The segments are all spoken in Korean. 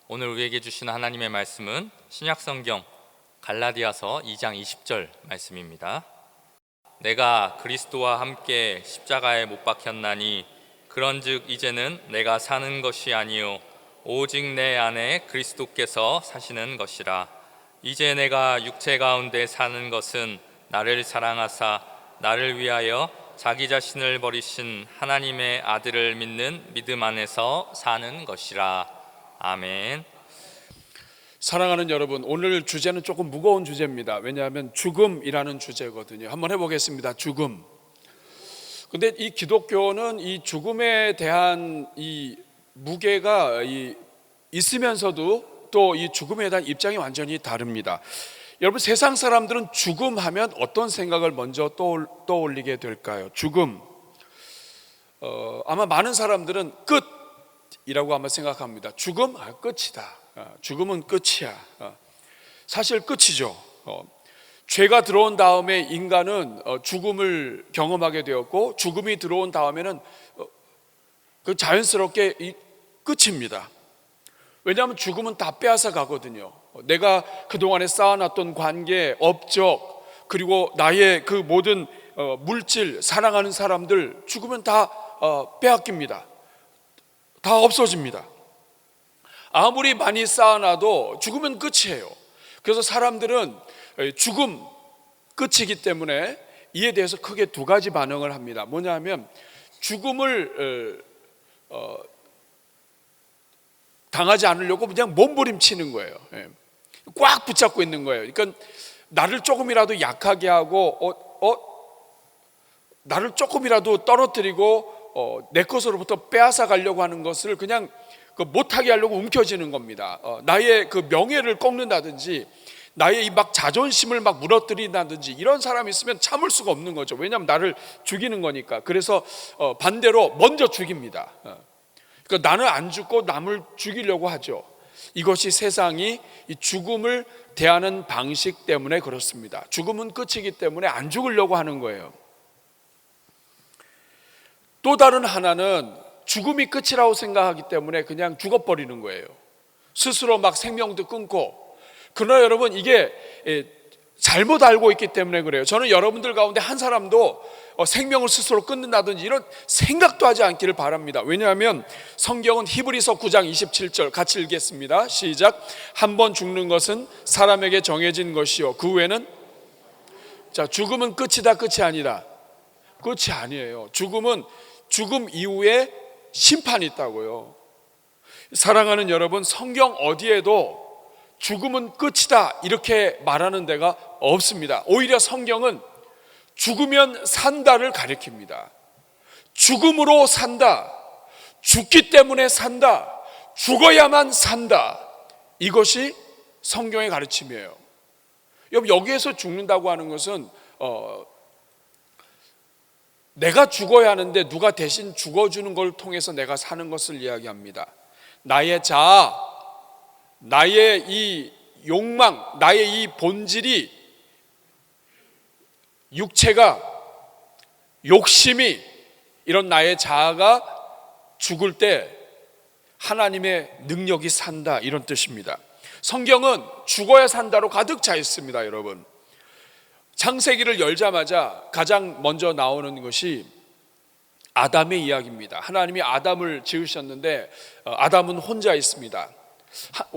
오늘 우리에게 주신 하나님의 말씀은 신약성경 갈라디아서 2장 20절 말씀입니다. 내가 그리스도와 함께 십자가에 못 박혔나니 그런즉 이제는 내가 사는 것이 아니요 오직 내 안에 그리스도께서 사시는 것이라. 이제 내가 육체 가운데 사는 것은 나를 사랑하사 나를 위하여 자기 자신을 버리신 하나님의 아들을 믿는 믿음 안에서 사는 것이라. 아멘. 사랑하는 여러분, 오늘 주제는 조금 무거운 주제입니다. 왜냐하면 죽음이라는 주제거든요. 한번 해보겠습니다. 죽음. 근데 이 기독교는 이 죽음에 대한 이 무게가 있으면서도 또 이 죽음에 대한 입장이 완전히 다릅니다. 여러분, 세상 사람들은 죽음하면 어떤 생각을 먼저 떠올리게 될까요? 죽음. 아마 많은 사람들은 끝이라고 아마 생각합니다. 죽음? 끝이다. 죽음은 끝이야. 사실 끝이죠. 죄가 들어온 다음에 인간은 죽음을 경험하게 되었고, 죽음이 들어온 다음에는 그 자연스럽게 끝입니다. 왜냐하면 죽음은 다 빼앗아 가거든요. 내가 그동안에 쌓아놨던 관계, 업적, 그리고 나의 그 모든 물질, 사랑하는 사람들, 죽으면 다 빼앗깁니다. 다 없어집니다. 아무리 많이 쌓아놔도 죽으면 끝이에요. 그래서 사람들은 죽음 끝이기 때문에 이에 대해서 크게 두 가지 반응을 합니다. 뭐냐면 죽음을 당하지 않으려고 그냥 몸부림치는 거예요. 꽉 붙잡고 있는 거예요. 그러니까 나를 조금이라도 약하게 하고 나를 조금이라도 떨어뜨리고 내 것으로부터 빼앗아 가려고 하는 것을 그냥 못하게 하려고 움켜쥐는 겁니다. 나의 그 명예를 꺾는다든지 나의 이 막 자존심을 막 무너뜨린다든지 이런 사람이 있으면 참을 수가 없는 거죠. 왜냐하면 나를 죽이는 거니까. 그래서 반대로 먼저 죽입니다. 그러니까 나는 안 죽고 남을 죽이려고 하죠. 이것이 세상이 이 죽음을 대하는 방식 때문에 그렇습니다. 죽음은 끝이기 때문에 안 죽으려고 하는 거예요. 또 다른 하나는 죽음이 끝이라고 생각하기 때문에 그냥 죽어버리는 거예요. 스스로 막 생명도 끊고. 그러나 여러분, 이게 잘못 알고 있기 때문에 그래요. 저는 여러분들 가운데 한 사람도 생명을 스스로 끊는다든지 이런 생각도 하지 않기를 바랍니다. 왜냐하면 성경은 히브리서 9장 27절 같이 읽겠습니다. 시작. 한 번 죽는 것은 사람에게 정해진 것이요 그 후에는 죽음은 끝이다, 끝이 아니라. 끝이 아니에요. 죽음은 죽음 이후에 심판이 있다고요. 사랑하는 여러분, 성경 어디에도 죽음은 끝이다 이렇게 말하는 데가 없습니다. 오히려 성경은 죽으면 산다를 가리킵니다. 죽음으로 산다, 죽기 때문에 산다, 죽어야만 산다, 이것이 성경의 가르침이에요. 여러분, 여기에서 죽는다고 하는 것은 내가 죽어야 하는데 누가 대신 죽어주는 걸 통해서 내가 사는 것을 이야기합니다. 나의 자아, 나의 이 욕망, 나의 이 본질이, 육체가, 욕심이, 이런 나의 자아가 죽을 때 하나님의 능력이 산다, 이런 뜻입니다. 성경은 죽어야 산다로 가득 차 있습니다. 여러분, 창세기를 열자마자 가장 먼저 나오는 것이 아담의 이야기입니다. 하나님이 아담을 지으셨는데 아담은 혼자 있습니다.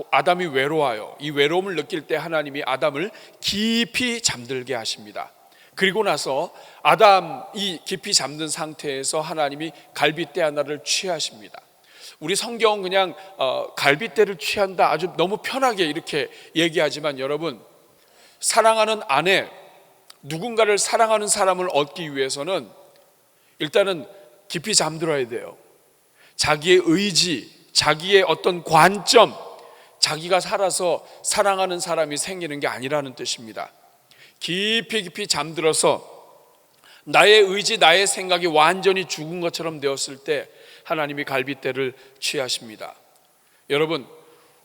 아담이 외로워요. 이 외로움을 느낄 때 하나님이 아담을 깊이 잠들게 하십니다. 그리고 나서 아담이 깊이 잠든 상태에서 하나님이 갈빗대 하나를 취하십니다. 우리 성경은 그냥 갈빗대를 취한다, 아주 너무 편하게 이렇게 얘기하지만 여러분, 사랑하는 아내, 누군가를 사랑하는 사람을 얻기 위해서는 일단은 깊이 잠들어야 돼요. 자기의 의지, 자기의 어떤 관점, 자기가 살아서 사랑하는 사람이 생기는 게 아니라는 뜻입니다. 깊이 잠들어서 나의 의지, 나의 생각이 완전히 죽은 것처럼 되었을 때 하나님이 갈빗대를 취하십니다. 여러분,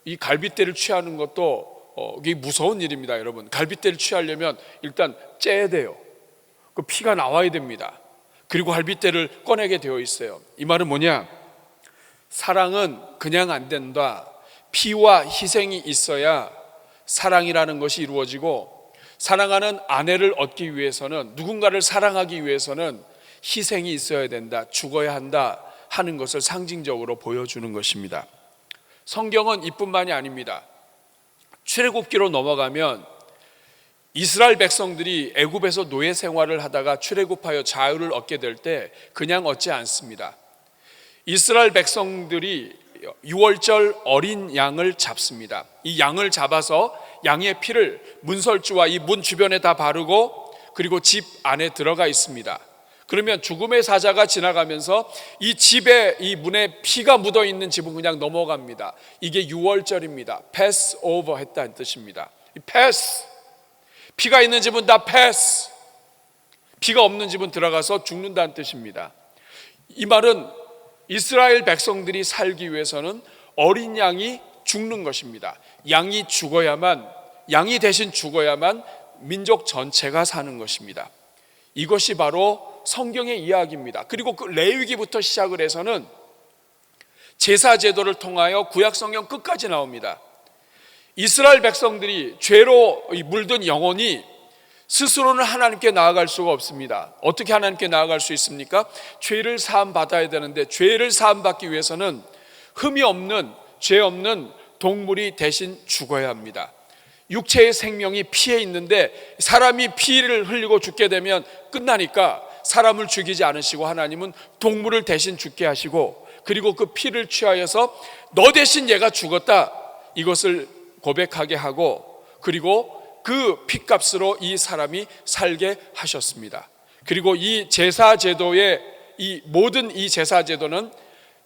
이 갈빗대를 취하는 것도 이게 무서운 일입니다. 여러분, 갈빗대를 취하려면 일단 째야 돼요. 그 피가 나와야 됩니다. 그리고 갈빗대를 꺼내게 되어 있어요. 이 말은 뭐냐? 사랑은 그냥 안 된다. 피와 희생이 있어야 사랑이라는 것이 이루어지고, 사랑하는 아내를 얻기 위해서는, 누군가를 사랑하기 위해서는 희생이 있어야 된다, 죽어야 한다 하는 것을 상징적으로 보여주는 것입니다. 성경은 이뿐만이 아닙니다. 출애굽기로 넘어가면 이스라엘 백성들이 애굽에서 노예 생활을 하다가 출애굽하여 자유를 얻게 될 때 그냥 얻지 않습니다. 이스라엘 백성들이 유월절 어린 양을 잡습니다. 이 양을 잡아서 양의 피를 문설주와 이 문 주변에 다 바르고, 그리고 집 안에 들어가 있습니다. 그러면 죽음의 사자가 지나가면서 이 집에, 이 문에 피가 묻어 있는 집은 그냥 넘어갑니다. 이게 유월절입니다. pass over 했다는 뜻입니다. pass, 피가 있는 집은 다 pass, 피가 없는 집은 들어가서 죽는다는 뜻입니다. 이 말은 이스라엘 백성들이 살기 위해서는 어린 양이 죽는 것입니다. 양이 죽어야만, 양이 대신 죽어야만 민족 전체가 사는 것입니다. 이것이 바로 성경의 이야기입니다. 그리고 그 레위기부터 시작을 해서는 제사 제도를 통하여 구약 성경 끝까지 나옵니다. 이스라엘 백성들이 죄로 물든 영혼이 스스로는 하나님께 나아갈 수가 없습니다. 어떻게 하나님께 나아갈 수 있습니까? 죄를 사함 받아야 되는데, 죄를 사함 받기 위해서는 흠이 없는, 죄 없는 동물이 대신 죽어야 합니다. 육체의 생명이 피에 있는데 사람이 피를 흘리고 죽게 되면 끝나니까 사람을 죽이지 않으시고 하나님은 동물을 대신 죽게 하시고, 그리고 그 피를 취하여서 너 대신 얘가 죽었다, 이것을 고백하게 하고, 그리고 그 피값으로 이 사람이 살게 하셨습니다. 그리고 이 제사 제도의 이 모든 이 제사 제도는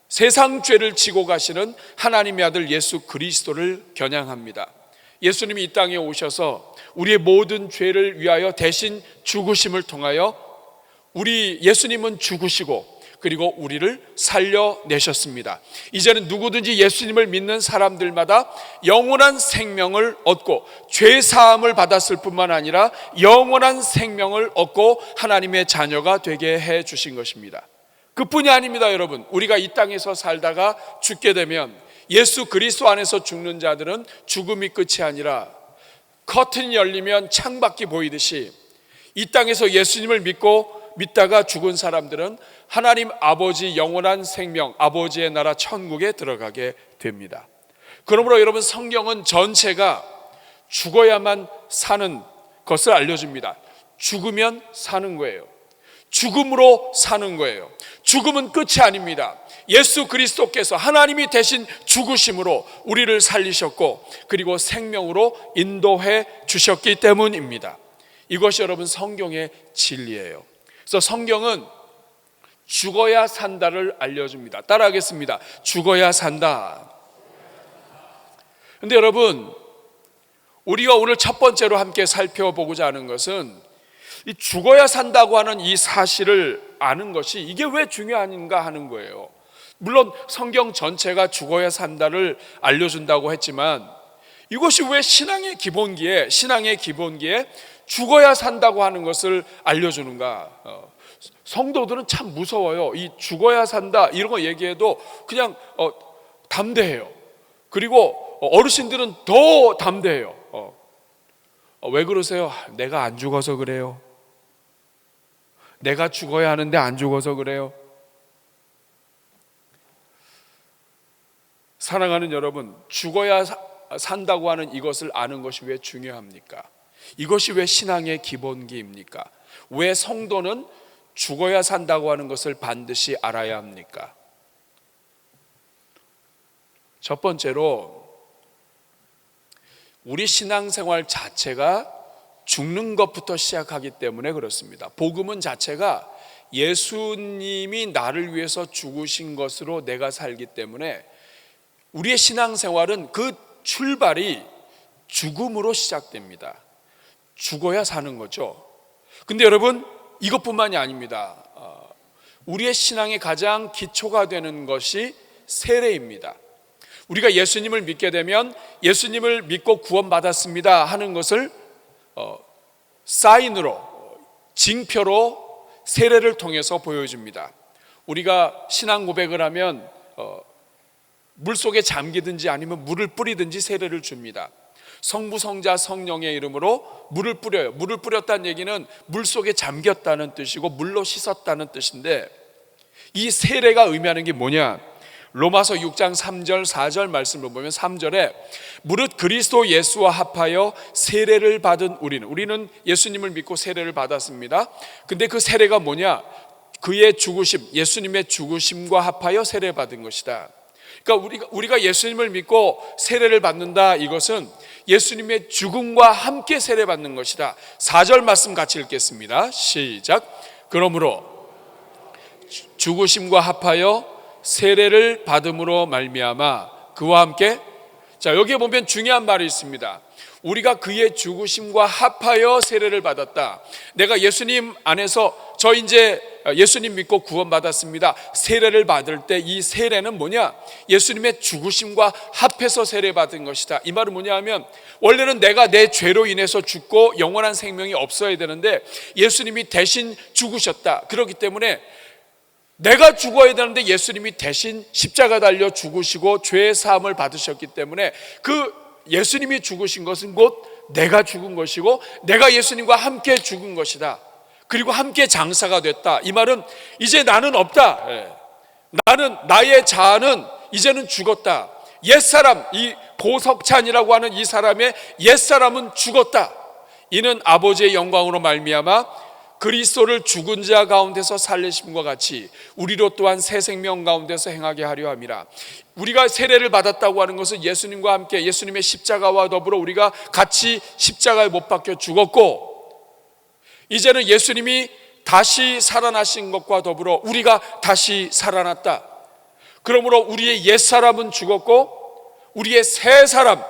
세상 죄를 지고 가시는 하나님의 아들 예수 그리스도를 겨냥합니다. 예수님이 이 땅에 오셔서 우리의 모든 죄를 위하여 대신 죽으심을 통하여 우리 예수님은 죽으시고 그리고 우리를 살려내셨습니다. 이제는 누구든지 예수님을 믿는 사람들마다 영원한 생명을 얻고 죄 사함을 받았을 뿐만 아니라 영원한 생명을 얻고 하나님의 자녀가 되게 해 주신 것입니다. 그뿐이 아닙니다. 여러분, 우리가 이 땅에서 살다가 죽게 되면 예수 그리스도 안에서 죽는 자들은 죽음이 끝이 아니라 커튼이 열리면 창밖이 보이듯이 이 땅에서 예수님을 믿다가 죽은 사람들은 하나님 아버지 영원한 생명, 아버지의 나라 천국에 들어가게 됩니다. 그러므로 여러분, 성경은 전체가 죽어야만 사는 것을 알려줍니다. 죽으면 사는 거예요. 죽음으로 사는 거예요. 죽음은 끝이 아닙니다. 예수 그리스도께서 하나님이 대신 죽으심으로 우리를 살리셨고 그리고 생명으로 인도해 주셨기 때문입니다. 이것이 여러분 성경의 진리예요. 그래서 성경은 죽어야 산다를 알려줍니다. 따라하겠습니다. 죽어야 산다. 근데 여러분, 우리가 오늘 첫 번째로 함께 살펴보고자 하는 것은 이 죽어야 산다고 하는 이 사실을 아는 것이 이게 왜 중요한가 하는 거예요. 물론 성경 전체가 죽어야 산다를 알려준다고 했지만 이것이 왜 신앙의 기본기에 죽어야 산다고 하는 것을 알려주는가? 성도들은 참 무서워요. 이 죽어야 산다 이런 거 얘기해도 그냥 담대해요. 그리고 어르신들은 더 담대해요. 왜 그러세요? 내가 안 죽어서 그래요. 내가 죽어야 하는데 안 죽어서 그래요. 사랑하는 여러분, 죽어야 산다고 하는 이것을 아는 것이 왜 중요합니까? 이것이 왜 신앙의 기본기입니까? 왜 성도는 죽어야 산다고 하는 것을 반드시 알아야 합니까? 첫 번째로 우리 신앙생활 자체가 죽는 것부터 시작하기 때문에 그렇습니다. 복음은 자체가 예수님이 나를 위해서 죽으신 것으로 내가 살기 때문에 우리의 신앙생활은 그 출발이 죽음으로 시작됩니다. 죽어야 사는 거죠. 근데 여러분, 이것뿐만이 아닙니다. 우리의 신앙의 가장 기초가 되는 것이 세례입니다. 우리가 예수님을 믿게 되면 예수님을 믿고 구원받았습니다 하는 것을 사인으로, 징표로 세례를 통해서 보여줍니다. 우리가 신앙 고백을 하면 물속에 잠기든지 아니면 물을 뿌리든지 세례를 줍니다. 성부, 성자, 성령의 이름으로 물을 뿌려요. 물을 뿌렸다는 얘기는 물속에 잠겼다는 뜻이고 물로 씻었다는 뜻인데, 이 세례가 의미하는 게 뭐냐? 로마서 6장 3절 4절 말씀을 보면 3절에 무릇 그리스도 예수와 합하여 세례를 받은 우리는 예수님을 믿고 세례를 받았습니다. 근데 그 세례가 뭐냐? 그의 죽으심, 예수님의 죽으심과 합하여 세례 받은 것이다. 그러니까 우리가 예수님을 믿고 세례를 받는다, 이것은 예수님의 죽음과 함께 세례 받는 것이다. 4절 말씀 같이 읽겠습니다. 시작. 그러므로 죽으심과 합하여 세례를 받음으로 말미암아 그와 함께, 자, 여기에 보면 중요한 말이 있습니다. 우리가 그의 죽으심과 합하여 세례를 받았다. 내가 예수님 안에서 저 이제 예수님 믿고 구원받았습니다. 세례를 받을 때 이 세례는 뭐냐? 예수님의 죽으심과 합해서 세례 받은 것이다. 이 말은 뭐냐 하면, 원래는 내가 내 죄로 인해서 죽고 영원한 생명이 없어야 되는데 예수님이 대신 죽으셨다. 그렇기 때문에 내가 죽어야 되는데 예수님이 대신 십자가 달려 죽으시고 죄의 사함을 받으셨기 때문에 그 예수님이 죽으신 것은 곧 내가 죽은 것이고 내가 예수님과 함께 죽은 것이다. 그리고 함께 장사가 됐다. 이 말은 이제 나는 없다. 나의 자아는 이제는 죽었다. 옛사람, 이 고석찬이라고 하는 이 사람의 옛사람은 죽었다. 이는 아버지의 영광으로 말미암아 그리스도를 죽은 자 가운데서 살리심과 같이 우리로 또한 새 생명 가운데서 행하게 하려 함이라. 우리가 세례를 받았다고 하는 것은 예수님과 함께 예수님의 십자가와 더불어 우리가 같이 십자가에 못 박혀 죽었고, 이제는 예수님이 다시 살아나신 것과 더불어 우리가 다시 살아났다. 그러므로 우리의 옛사람은 죽었고 우리의 새 사람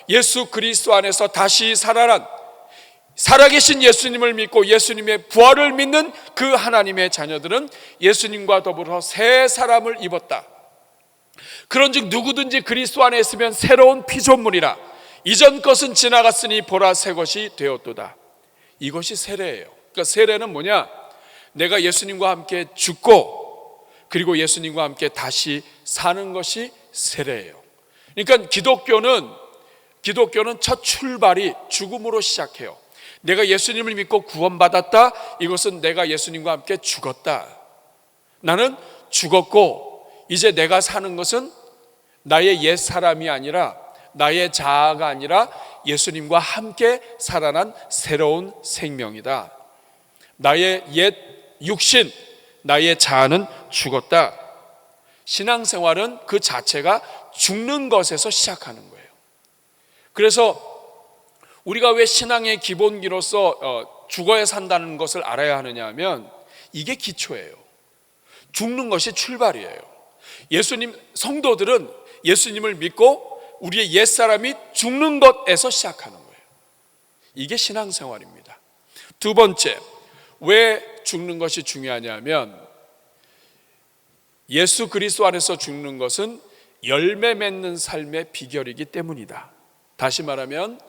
예수 그리스도 안에서 다시 살아난, 살아계신 예수님을 믿고 예수님의 부활을 믿는 그 하나님의 자녀들은 예수님과 더불어 새 사람을 입었다. 그런즉 누구든지 그리스도 안에 있으면 새로운 피조물이라. 이전 것은 지나갔으니 보라 새 것이 되었도다. 이것이 세례예요. 그러니까 세례는 뭐냐? 내가 예수님과 함께 죽고 그리고 예수님과 함께 다시 사는 것이 세례예요. 그러니까 기독교는 첫 출발이 죽음으로 시작해요. 내가 예수님을 믿고 구원받았다. 이것은 내가 예수님과 함께 죽었다. 나는 죽었고 이제 내가 사는 것은 나의 옛 사람이 아니라, 나의 자아가 아니라 예수님과 함께 살아난 새로운 생명이다. 나의 옛 육신, 나의 자아는 죽었다. 신앙생활은 그 자체가 죽는 것에서 시작하는 거예요. 그래서 우리가 왜 신앙의 기본기로서 죽어야 산다는 것을 알아야 하느냐 하면 이게 기초예요. 죽는 것이 출발이에요. 성도들은 예수님을 믿고 우리의 옛사람이 죽는 것에서 시작하는 거예요. 이게 신앙생활입니다. 두 번째, 왜 죽는 것이 중요하냐면 예수 그리스도 안에서 죽는 것은 열매 맺는 삶의 비결이기 때문이다. 다시 말하면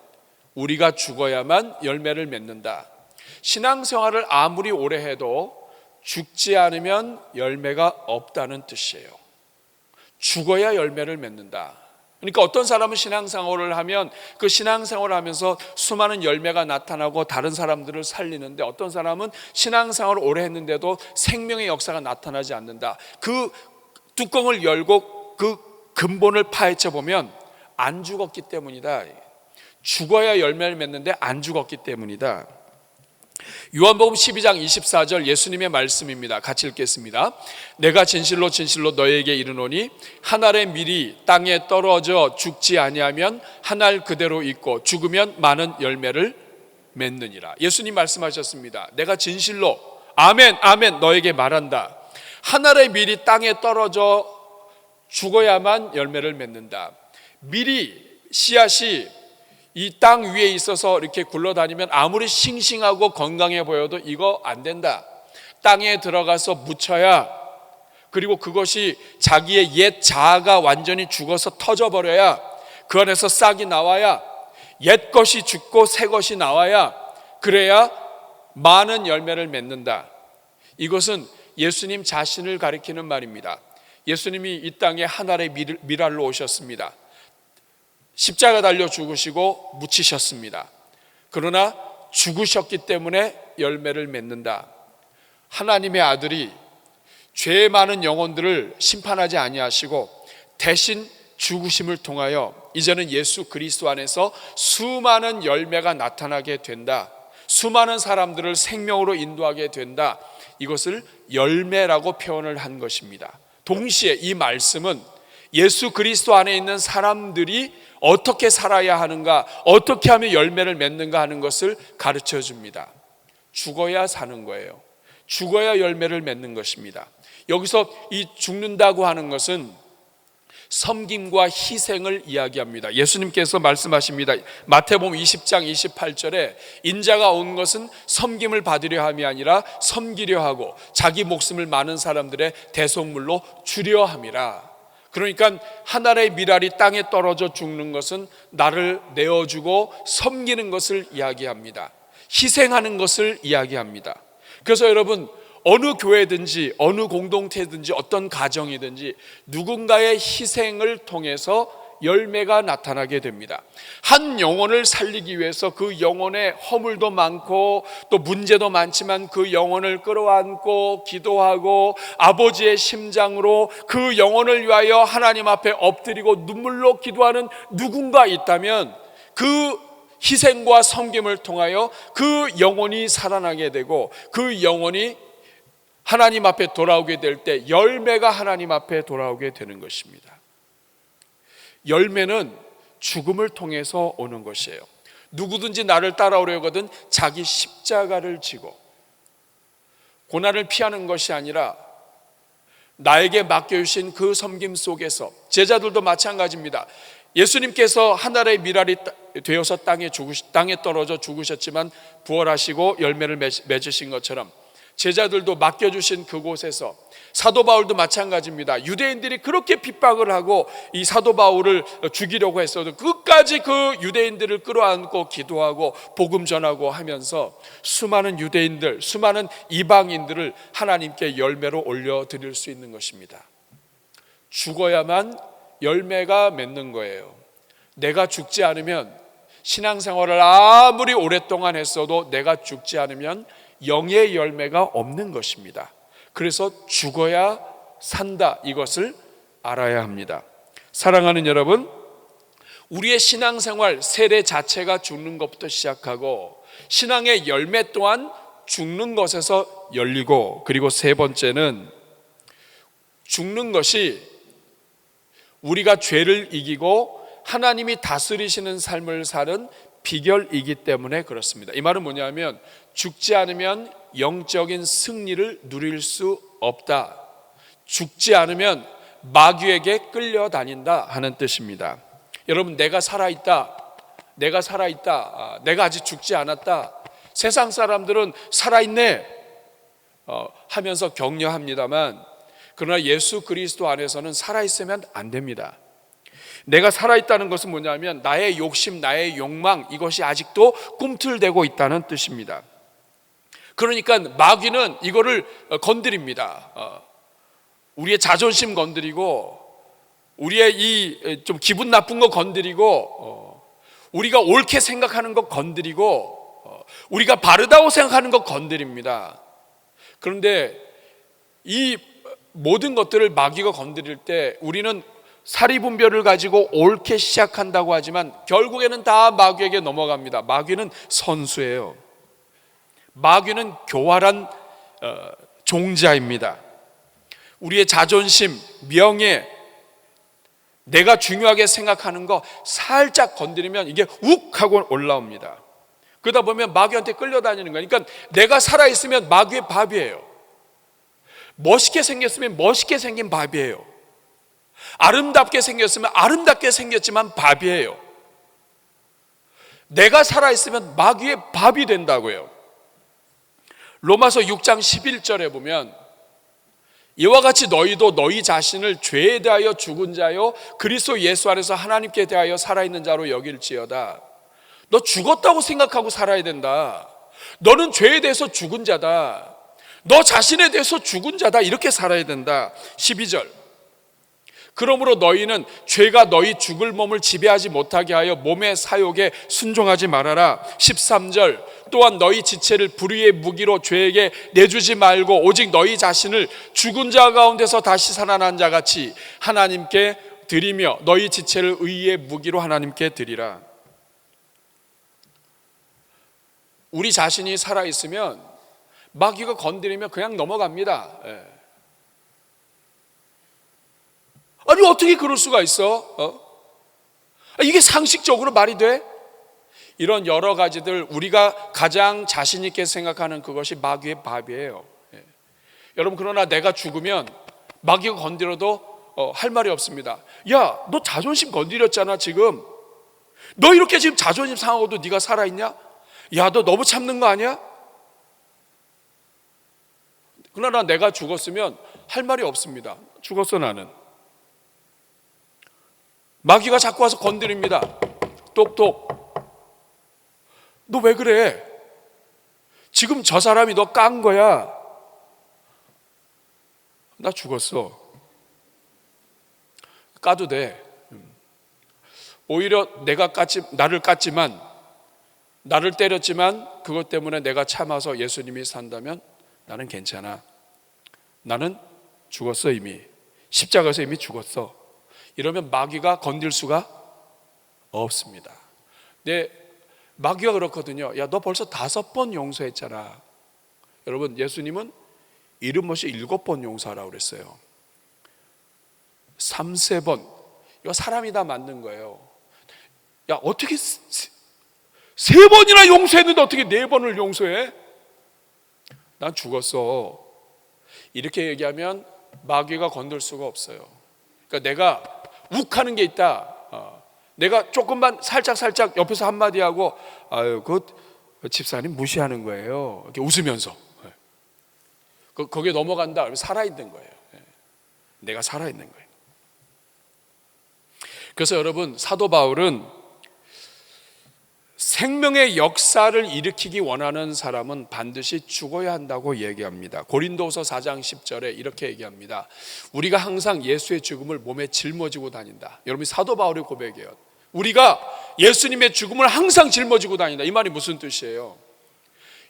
우리가 죽어야만 열매를 맺는다. 신앙생활을 아무리 오래 해도 죽지 않으면 열매가 없다는 뜻이에요. 죽어야 열매를 맺는다. 그러니까 어떤 사람은 신앙생활을 하면 그 신앙생활을 하면서 수많은 열매가 나타나고 다른 사람들을 살리는데, 어떤 사람은 신앙생활을 오래 했는데도 생명의 역사가 나타나지 않는다. 그 뚜껑을 열고 그 근본을 파헤쳐 보면 안 죽었기 때문이다. 죽어야 열매를 맺는데 안 죽었기 때문이다. 요한복음 12장 24절 예수님의 말씀입니다. 같이 읽겠습니다. 내가 진실로 진실로 너에게 이르노니 한 알의 밀이 땅에 떨어져 죽지 아니하면 한 알 그대로 있고 죽으면 많은 열매를 맺느니라. 예수님 말씀하셨습니다. 내가 진실로, 아멘 아멘, 너에게 말한다. 한 알의 밀이 땅에 떨어져 죽어야만 열매를 맺는다. 밀이, 씨앗이 이 땅 위에 있어서 이렇게 굴러다니면 아무리 싱싱하고 건강해 보여도 이거 안 된다. 땅에 들어가서 묻혀야, 그리고 그것이 자기의 옛 자아가 완전히 죽어서 터져버려야, 그 안에서 싹이 나와야, 옛 것이 죽고 새 것이 나와야, 그래야 많은 열매를 맺는다. 이것은 예수님 자신을 가리키는 말입니다. 예수님이 이 땅에 하늘의 미랄로 오셨습니다. 십자가 달려 죽으시고 묻히셨습니다. 그러나 죽으셨기 때문에 열매를 맺는다. 하나님의 아들이 죄 많은 영혼들을 심판하지 아니하시고 대신 죽으심을 통하여 이제는 예수 그리스도 안에서 수많은 열매가 나타나게 된다. 수많은 사람들을 생명으로 인도하게 된다. 이것을 열매라고 표현을 한 것입니다. 동시에 이 말씀은 예수 그리스도 안에 있는 사람들이 어떻게 살아야 하는가, 어떻게 하면 열매를 맺는가 하는 것을 가르쳐 줍니다. 죽어야 사는 거예요. 죽어야 열매를 맺는 것입니다. 여기서 이 죽는다고 하는 것은 섬김과 희생을 이야기합니다. 예수님께서 말씀하십니다. 마태복음 20장 28절에 인자가 온 것은 섬김을 받으려 함이 아니라 섬기려 하고 자기 목숨을 많은 사람들의 대속물로 주려 함이라. 그러니까 하늘의 미랄이 땅에 떨어져 죽는 것은 나를 내어주고 섬기는 것을 이야기합니다. 희생하는 것을 이야기합니다. 그래서 여러분, 어느 교회든지 어느 공동체든지 어떤 가정이든지 누군가의 희생을 통해서 열매가 나타나게 됩니다. 한 영혼을 살리기 위해서 그 영혼에 허물도 많고 또 문제도 많지만 그 영혼을 끌어안고 기도하고 아버지의 심장으로 그 영혼을 위하여 하나님 앞에 엎드리고 눈물로 기도하는 누군가 있다면 그 희생과 섬김을 통하여 그 영혼이 살아나게 되고 그 영혼이 하나님 앞에 돌아오게 될 때 열매가 하나님 앞에 돌아오게 되는 것입니다. 열매는 죽음을 통해서 오는 것이에요. 누구든지 나를 따라오려거든 자기 십자가를 지고 고난을 피하는 것이 아니라 나에게 맡겨주신 그 섬김 속에서, 제자들도 마찬가지입니다. 예수님께서 하늘의 미랄이 되어서 땅에 떨어져 죽으셨지만 부활하시고 열매를 맺으신 것처럼 제자들도 맡겨주신 그곳에서, 사도 바울도 마찬가지입니다. 유대인들이 그렇게 핍박을 하고 이 사도 바울을 죽이려고 했어도 끝까지 그 유대인들을 끌어안고 기도하고 복음 전하고 하면서 수많은 유대인들, 수많은 이방인들을 하나님께 열매로 올려드릴 수 있는 것입니다. 죽어야만 열매가 맺는 거예요. 내가 죽지 않으면, 신앙생활을 아무리 오랫동안 했어도 내가 죽지 않으면 영의 열매가 없는 것입니다. 그래서 죽어야 산다, 이것을 알아야 합니다. 사랑하는 여러분, 우리의 신앙생활 세례 자체가 죽는 것부터 시작하고 신앙의 열매 또한 죽는 것에서 열리고, 그리고 세 번째는 죽는 것이 우리가 죄를 이기고 하나님이 다스리시는 삶을 사는 비결이기 때문에 그렇습니다. 이 말은 뭐냐면 죽지 않으면 영적인 승리를 누릴 수 없다. 죽지 않으면 마귀에게 끌려다닌다 하는 뜻입니다. 여러분, 내가 살아있다, 내가 아직 죽지 않았다, 세상 사람들은 살아있네 하면서 격려합니다만, 그러나 예수 그리스도 안에서는 살아있으면 안 됩니다. 내가 살아있다는 것은 뭐냐면 나의 욕심, 나의 욕망, 이것이 아직도 꿈틀대고 있다는 뜻입니다. 그러니까 마귀는 이거를 건드립니다. 우리의 자존심 건드리고, 우리의 이 좀 기분 나쁜 거 건드리고, 우리가 옳게 생각하는 거 건드리고, 우리가 바르다고 생각하는 거 건드립니다. 그런데 이 모든 것들을 마귀가 건드릴 때 우리는 사리분별을 가지고 옳게 시작한다고 하지만 결국에는 다 마귀에게 넘어갑니다. 마귀는 선수예요. 마귀는 교활한 종자입니다. 우리의 자존심, 명예, 내가 중요하게 생각하는 거 살짝 건드리면 이게 욱 하고 올라옵니다. 그러다 보면 마귀한테 끌려다니는 거예요. 그러니까 내가 살아있으면 마귀의 밥이에요. 멋있게 생겼으면 멋있게 생긴 밥이에요. 아름답게 생겼으면 아름답게 생겼지만 밥이에요. 내가 살아있으면 마귀의 밥이 된다고요. 로마서 6장 11절에 보면 이와 같이 너희도 너희 자신을 죄에 대하여 죽은 자요 그리스도 예수 안에서 하나님께 대하여 살아있는 자로 여길지어다. 너 죽었다고 생각하고 살아야 된다. 너는 죄에 대해서 죽은 자다. 너 자신에 대해서 죽은 자다. 이렇게 살아야 된다. 12절, 그러므로 너희는 죄가 너희 죽을 몸을 지배하지 못하게 하여 몸의 사욕에 순종하지 말아라. 13절 또한 너희 지체를 불의의 무기로 죄에게 내주지 말고 오직 너희 자신을 죽은 자 가운데서 다시 살아난 자 같이 하나님께 드리며 너희 지체를 의의 무기로 하나님께 드리라. 우리 자신이 살아있으면 마귀가 건드리면 그냥 넘어갑니다. 아니 어떻게 그럴 수가 있어? 이게 상식적으로 말이 돼? 이런 여러 가지들 우리가 가장 자신 있게 생각하는 그것이 마귀의 밥이에요. 여러분 그러나 내가 죽으면 마귀가 건드려도 할 말이 없습니다. 야, 너 자존심 건드렸잖아 지금. 너 이렇게 지금 자존심 상하고도 네가 살아있냐? 야, 너 너무 참는 거 아니야? 그러나 내가 죽었으면 할 말이 없습니다. 죽었어 나는. 마귀가 자꾸 와서 건드립니다. 똑똑. 너 왜 그래? 지금 저 사람이 너 깐 거야. 나 죽었어. 까도 돼. 오히려 나를 깠지만, 나를 때렸지만 그것 때문에 내가 참아서 예수님이 산다면 나는 괜찮아. 나는 죽었어 이미. 십자가에서 이미 죽었어. 이러면 마귀가 건들 수가 없습니다. 근데 마귀가 그렇거든요. 야, 너 벌써 5번 용서했잖아. 여러분 예수님은 이름 없이 7번 용서하라고 그랬어요. 3, 4번. 이거 사람이 다 만든 거예요. 야, 어떻게 3번이나 용서했는데 어떻게 4번을 용서해? 난 죽었어. 이렇게 얘기하면 마귀가 건들 수가 없어요. 그러니까 내가 욱하는 게 있다. 내가 조금만 살짝 옆에서 한마디 하고 아유, 그 집사님 무시하는 거예요. 이렇게 웃으면서 거기에 넘어간다. 그러면 살아있는 거예요. 내가 살아있는 거예요. 그래서 여러분 사도 바울은 생명의 역사를 일으키기 원하는 사람은 반드시 죽어야 한다고 얘기합니다. 고린도서 4장 10절에 이렇게 얘기합니다. 우리가 항상 예수의 죽음을 몸에 짊어지고 다닌다. 여러분 사도 바울의 고백이에요. 우리가 예수님의 죽음을 항상 짊어지고 다닌다. 이 말이 무슨 뜻이에요?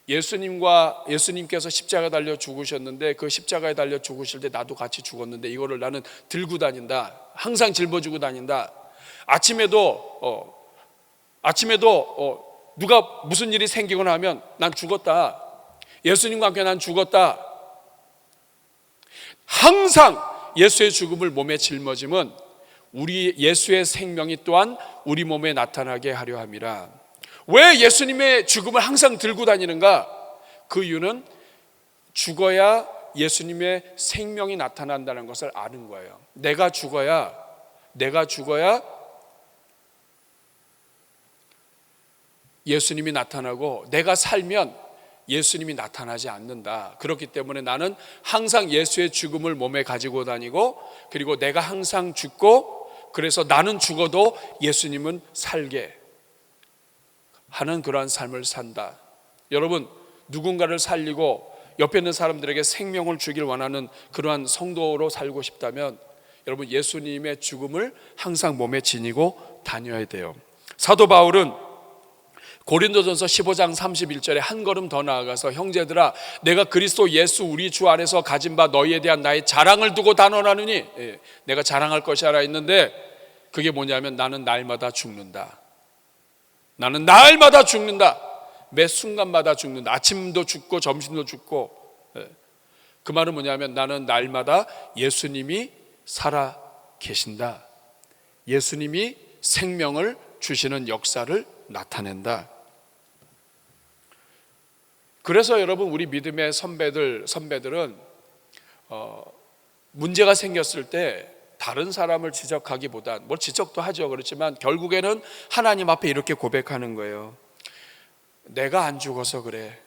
예수님께서 십자가에 달려 죽으셨는데 그 십자가에 달려 죽으실 때 나도 같이 죽었는데 이거를 나는 들고 다닌다. 항상 짊어지고 다닌다. 아침에도 누가 무슨 일이 생기거나 하면 난 죽었다. 예수님과 함께 난 죽었다. 항상 예수의 죽음을 몸에 짊어짐은 우리 예수의 생명이 또한 우리 몸에 나타나게 하려 함이라. 왜 예수님의 죽음을 항상 들고 다니는가? 그 이유는 죽어야 예수님의 생명이 나타난다는 것을 아는 거예요. 내가 죽어야 예수님이 나타나고 내가 살면 예수님이 나타나지 않는다. 그렇기 때문에 나는 항상 예수의 죽음을 몸에 가지고 다니고 그리고 내가 항상 죽고 그래서 나는 죽어도 예수님은 살게 하는 그러한 삶을 산다. 여러분 누군가를 살리고 옆에 있는 사람들에게 생명을 주길 원하는 그러한 성도로 살고 싶다면 여러분 예수님의 죽음을 항상 몸에 지니고 다녀야 돼요. 사도 바울은 고린도전서 15장 31절에 한 걸음 더 나아가서 형제들아 내가 그리스도 예수 우리 주 안에서 가진 바 너희에 대한 나의 자랑을 두고 단언하느니 내가 자랑할 것이 하나 있는데 그게 뭐냐면 나는 날마다 죽는다. 나는 날마다 죽는다. 매 순간마다 죽는다. 아침도 죽고 점심도 죽고. 그 말은 뭐냐면 나는 날마다 예수님이 살아 계신다. 예수님이 생명을 주시는 역사를 나타낸다. 그래서 여러분 우리 믿음의 선배들은 문제가 생겼을 때 다른 사람을 지적하기보다 뭘 지적도 하죠. 그렇지만 결국에는 하나님 앞에 이렇게 고백하는 거예요. 내가 안 죽어서 그래.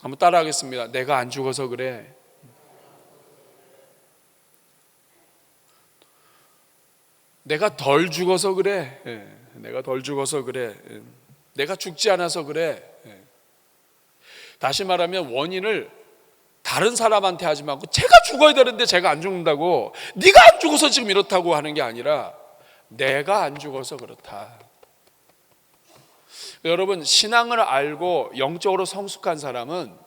한번 따라하겠습니다. 내가 안 죽어서 그래. 내가 덜 죽어서 그래. 내가 덜 죽어서 그래. 내가 죽지 않아서 그래. 다시 말하면 원인을 다른 사람한테 하지 말고 제가 죽어야 되는데 제가 안 죽는다고, 네가 안 죽어서 지금 이렇다고 하는 게 아니라 내가 안 죽어서 그렇다. 여러분, 신앙을 알고 영적으로 성숙한 사람은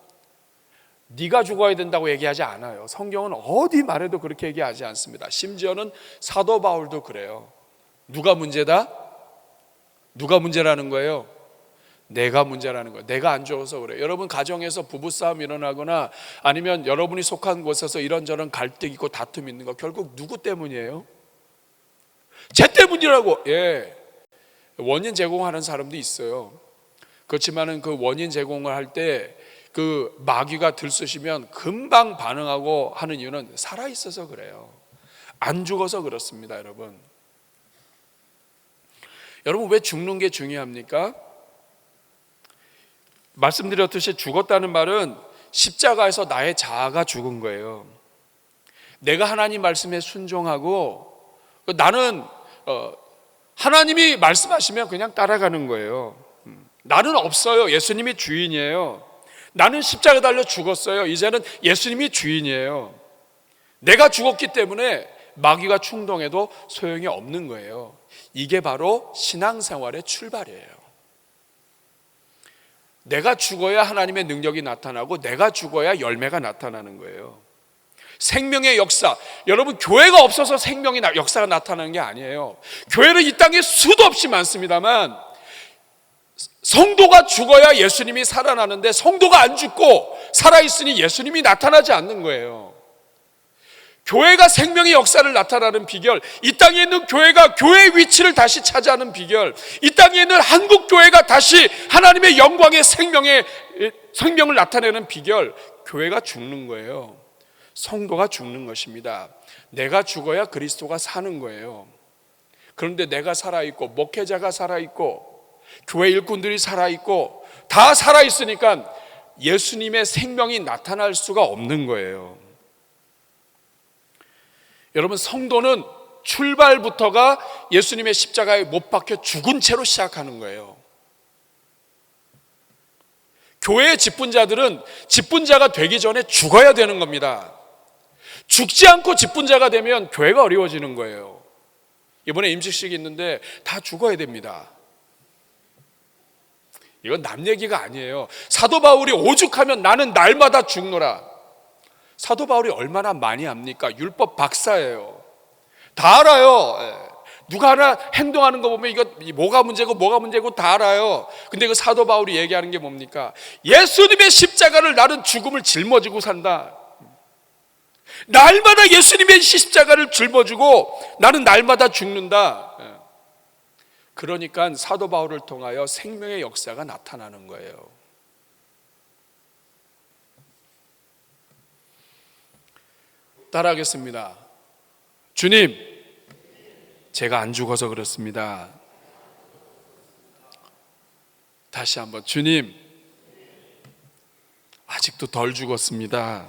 네가 죽어야 된다고 얘기하지 않아요. 성경은 어디 말해도 그렇게 얘기하지 않습니다. 심지어는 사도 바울도 그래요. 누가 문제다? 누가 문제라는 거예요? 내가 문제라는 거예요. 내가 안 죽어서 그래요. 여러분, 가정에서 부부싸움 일어나거나 아니면 여러분이 속한 곳에서 이런저런 갈등 있고 다툼 있는 거 결국 누구 때문이에요? 쟤 때문이라고. 예, 원인 제공하는 사람도 있어요. 그렇지만은 그 원인 제공을 할 때 그 마귀가 들쑤시면 금방 반응하고 하는 이유는 살아있어서 그래요. 안 죽어서 그렇습니다. 여러분 왜 죽는 게 중요합니까? 말씀드렸듯이 죽었다는 말은 십자가에서 나의 자아가 죽은 거예요. 내가 하나님 말씀에 순종하고 나는 하나님이 말씀하시면 그냥 따라가는 거예요. 나는 없어요. 예수님이 주인이에요. 나는 십자가 달려 죽었어요. 이제는 예수님이 주인이에요. 내가 죽었기 때문에 마귀가 충동해도 소용이 없는 거예요. 이게 바로 신앙생활의 출발이에요. 내가 죽어야 하나님의 능력이 나타나고 내가 죽어야 열매가 나타나는 거예요. 생명의 역사, 여러분 교회가 없어서 생명의 역사가 나타나는 게 아니에요. 교회는 이 땅에 수도 없이 많습니다만 성도가 죽어야 예수님이 살아나는데 성도가 안 죽고 살아있으니 예수님이 나타나지 않는 거예요. 교회가 생명의 역사를 나타나는 비결, 이 땅에 있는 교회가 교회의 위치를 다시 차지하는 비결, 이 땅에 있는 한국 교회가 다시 하나님의 영광의 생명을 나타내는 비결, 교회가 죽는 거예요. 성도가 죽는 것입니다. 내가 죽어야 그리스도가 사는 거예요. 그런데 내가 살아있고 목회자가 살아있고 교회 일꾼들이 살아있고 다 살아있으니까 예수님의 생명이 나타날 수가 없는 거예요. 여러분, 성도는 출발부터가 예수님의 십자가에 못 박혀 죽은 채로 시작하는 거예요. 교회의 직분자들은 직분자가 되기 전에 죽어야 되는 겁니다. 죽지 않고 직분자가 되면 교회가 어려워지는 거예요. 이번에 임직식이 있는데 다 죽어야 됩니다. 이건 남 얘기가 아니에요. 사도 바울이 오죽하면 나는 날마다 죽노라. 사도 바울이 얼마나 많이 압니까? 율법 박사예요. 다 알아요. 누가 하나 행동하는 거 보면 이거 뭐가 문제고 다 알아요. 근데 그 사도 바울이 얘기하는 게 뭡니까? 예수님의 십자가를 나는 죽음을 짊어지고 산다. 날마다 예수님의 십자가를 짊어지고 나는 날마다 죽는다. 그러니까 사도 바울을 통하여 생명의 역사가 나타나는 거예요. 따라하겠습니다. 주님, 제가 안 죽어서 그렇습니다. 다시 한번, 주님, 아직도 덜 죽었습니다.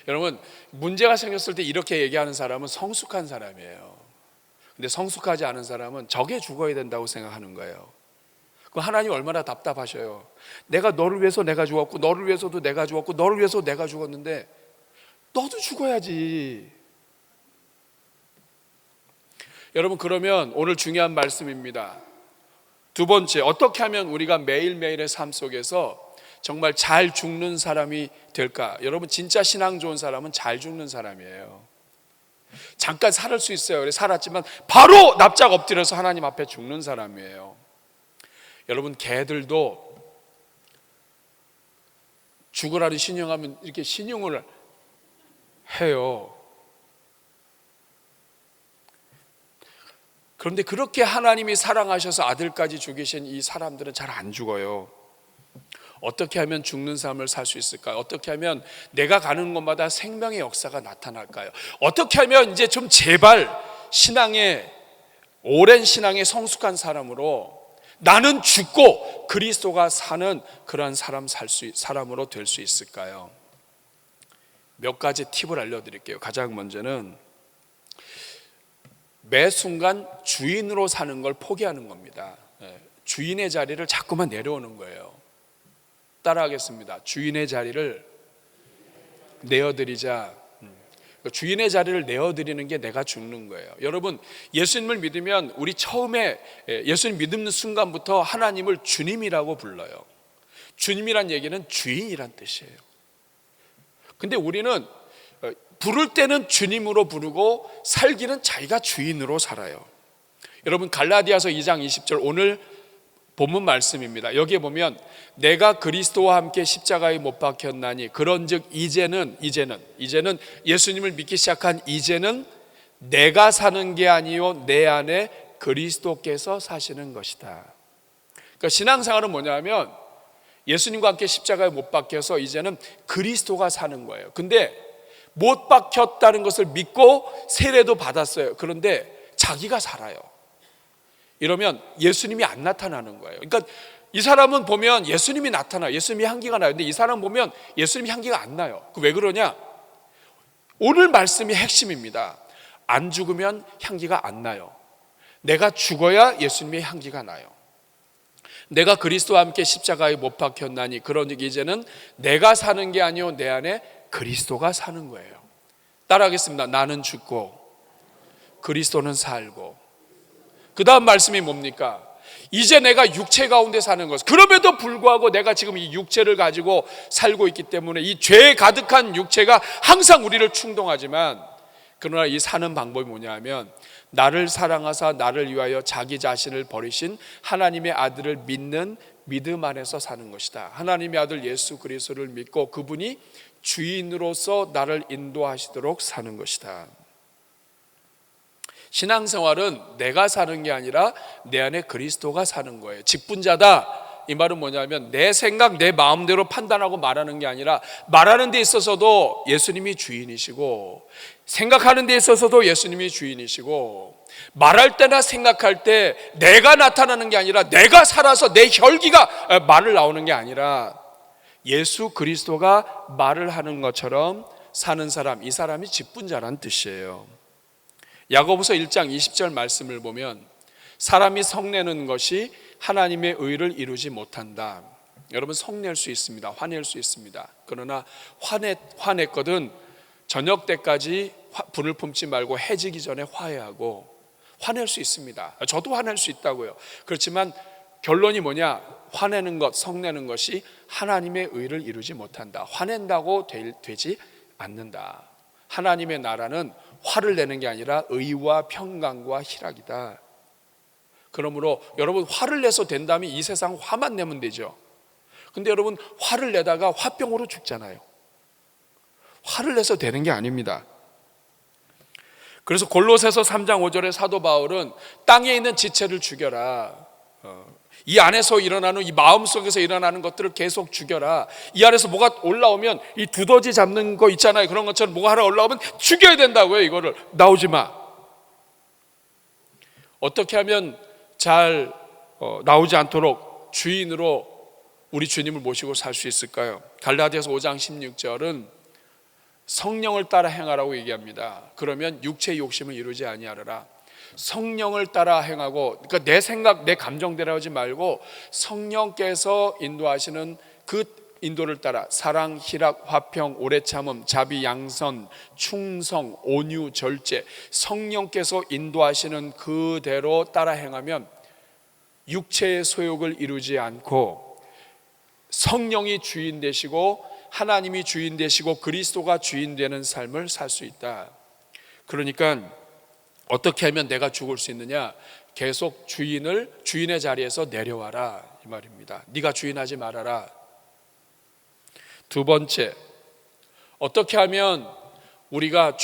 여러분, 문제가 생겼을 때 이렇게 얘기하는 사람은 성숙한 사람이에요. 근데 성숙하지 않은 사람은 저게 죽어야 된다고 생각하는 거예요. 그 하나님 얼마나 답답하셔요. 내가 너를 위해서 내가 죽었고 너를 위해서도 내가 죽었고 너를 위해서 내가 죽었는데 너도 죽어야지. 여러분, 그러면 오늘 중요한 말씀입니다. 두 번째, 어떻게 하면 우리가 매일매일의 삶 속에서 정말 잘 죽는 사람이 될까? 여러분, 진짜 신앙 좋은 사람은 잘 죽는 사람이에요. 잠깐 살을 수 있어요. 그래 살았지만 바로 납작 엎드려서 하나님 앞에 죽는 사람이에요. 여러분, 개들도 죽으라는 신용하면 이렇게 신용을 해요. 그런데 그렇게 하나님이 사랑하셔서 아들까지 죽이신 이 사람들은 잘 안 죽어요. 어떻게 하면 죽는 삶을 살 수 있을까요? 어떻게 하면 내가 가는 곳마다 생명의 역사가 나타날까요? 어떻게 하면 이제 좀 제발 오랜 신앙의 성숙한 사람으로 나는 죽고 그리스도가 사는 그러한 사람으로 될 수 있을까요? 몇 가지 팁을 알려드릴게요. 가장 먼저는 매 순간 주인으로 사는 걸 포기하는 겁니다. 주인의 자리를 자꾸만 내려오는 거예요. 따라하겠습니다. 주인의 자리를 내어드리자. 주인의 자리를 내어드리는 게 내가 죽는 거예요. 여러분, 예수님을 믿으면 우리 처음에 예수님 믿는 순간부터 하나님을 주님이라고 불러요. 주님이란 얘기는 주인이란 뜻이에요. 근데 우리는 부를 때는 주님으로 부르고 살기는 자기가 주인으로 살아요. 여러분, 갈라디아서 2장 20절 오늘 본문 말씀입니다. 여기에 보면 내가 그리스도와 함께 십자가에 못 박혔나니 그런즉 이제는 예수님을 믿기 시작한 이제는 내가 사는 게 아니요 내 안에 그리스도께서 사시는 것이다. 그러니까 신앙생활은 뭐냐면 예수님과 함께 십자가에 못 박혀서 이제는 그리스도가 사는 거예요. 근데 못 박혔다는 것을 믿고 세례도 받았어요. 그런데 자기가 살아요. 이러면 예수님이 안 나타나는 거예요. 그러니까 이 사람은 보면 예수님이 나타나요. 예수님이 향기가 나요. 근데 이 사람 보면 예수님 향기가 안 나요. 왜 그러냐? 오늘 말씀이 핵심입니다. 안 죽으면 향기가 안 나요. 내가 죽어야 예수님의 향기가 나요. 내가 그리스도와 함께 십자가에 못 박혔나니 그러니 이제는 내가 사는 게 아니요 내 안에 그리스도가 사는 거예요. 따라하겠습니다. 나는 죽고 그리스도는 살고. 그 다음 말씀이 뭡니까? 이제 내가 육체 가운데 사는 것. 그럼에도 불구하고 내가 지금 이 육체를 가지고 살고 있기 때문에 이 죄 가득한 육체가 항상 우리를 충동하지만, 그러나 이 사는 방법이 뭐냐면 나를 사랑하사 나를 위하여 자기 자신을 버리신 하나님의 아들을 믿는 믿음 안에서 사는 것이다. 하나님의 아들 예수 그리스도를 믿고 그분이 주인으로서 나를 인도하시도록 사는 것이다. 신앙생활은 내가 사는 게 아니라 내 안에 그리스도가 사는 거예요. 직분자다, 이 말은 뭐냐면 내 생각 내 마음대로 판단하고 말하는 게 아니라 말하는 데 있어서도 예수님이 주인이시고 생각하는 데 있어서도 예수님이 주인이시고 말할 때나 생각할 때 내가 나타나는 게 아니라 내가 살아서 내 혈기가 말을 나오는 게 아니라 예수 그리스도가 말을 하는 것처럼 사는 사람, 이 사람이 직분자란 뜻이에요. 야고보서 1장 20절 말씀을 보면 사람이 성내는 것이 하나님의 의를 이루지 못한다. 여러분, 성낼 수 있습니다. 화낼 수 있습니다. 그러나 화냈거든 저녁 때까지 불을 품지 말고 해지기 전에 화해하고. 화낼 수 있습니다. 저도 화낼 수 있다고요. 그렇지만 결론이 뭐냐? 화내는 것, 성내는 것이 하나님의 의를 이루지 못한다. 화낸다고 되지 않는다. 하나님의 나라는 화를 내는 게 아니라 의와 평강과 희락이다. 그러므로 여러분, 화를 내서 된다면 이 세상 화만 내면 되죠. 근데 여러분, 화를 내다가 화병으로 죽잖아요. 화를 내서 되는 게 아닙니다. 그래서 골로새서 3장 5절에 사도 바울은 땅에 있는 지체를 죽여라. 이 안에서 일어나는, 이 마음속에서 일어나는 것들을 계속 죽여라. 이 안에서 뭐가 올라오면 이 두더지 잡는 거 있잖아요. 그런 것처럼 뭐가 하나 올라오면 죽여야 된다고요. 이거를 나오지 마. 어떻게 하면 잘 나오지 않도록 주인으로 우리 주님을 모시고 살 수 있을까요? 갈라디아서 5장 16절은 성령을 따라 행하라고 얘기합니다. 그러면 육체의 욕심을 이루지 아니하리라. 성령을 따라 행하고, 그러니까 내 생각 내 감정대로 하지 말고 성령께서 인도하시는 그 인도를 따라 사랑, 희락, 화평, 오래 참음, 자비, 양선, 충성, 온유, 절제, 성령께서 인도하시는 그대로 따라 행하면 육체의 소욕을 이루지 않고 성령이 주인 되시고 하나님이 주인 되시고 그리스도가 주인 되는 삶을 살 수 있다. 그러니까 어떻게 하면 내가 죽을 수 있느냐? 계속 주인의 자리에서 내려와라, 이 말입니다. 네가 주인하지 말아라. 두 번째, 어떻게 하면 우리가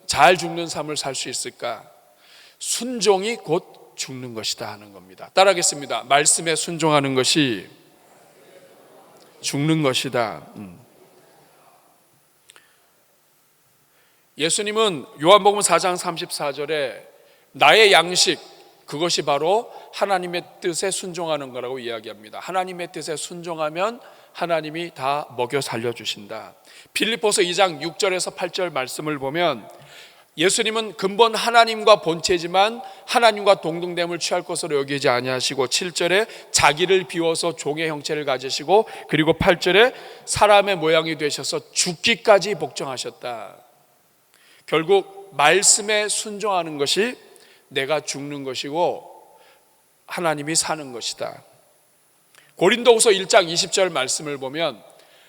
잘 죽는 삶을 살 수 있을까? 순종이 곧 죽는 것이다 하는 겁니다. 따라하겠습니다. 말씀에 순종하는 것이 죽는 것이다. 예수님은 요한복음 4장 34절에 나의 양식, 그것이 바로 하나님의 뜻에 순종하는 거라고 이야기합니다. 하나님의 뜻에 순종하면 하나님이 다 먹여 살려주신다. 빌립보서 2장 6절에서 8절 말씀을 보면 예수님은 근본 하나님과 본체지만 하나님과 동등됨을 취할 것으로 여기지 아니하시고 7절에 자기를 비워서 종의 형체를 가지시고 그리고 8절에 사람의 모양이 되셔서 죽기까지 복종하셨다. 결국 말씀에 순종하는 것이 내가 죽는 것이고 하나님이 사는 것이다. 고린도후서 1장 20절 말씀을 보면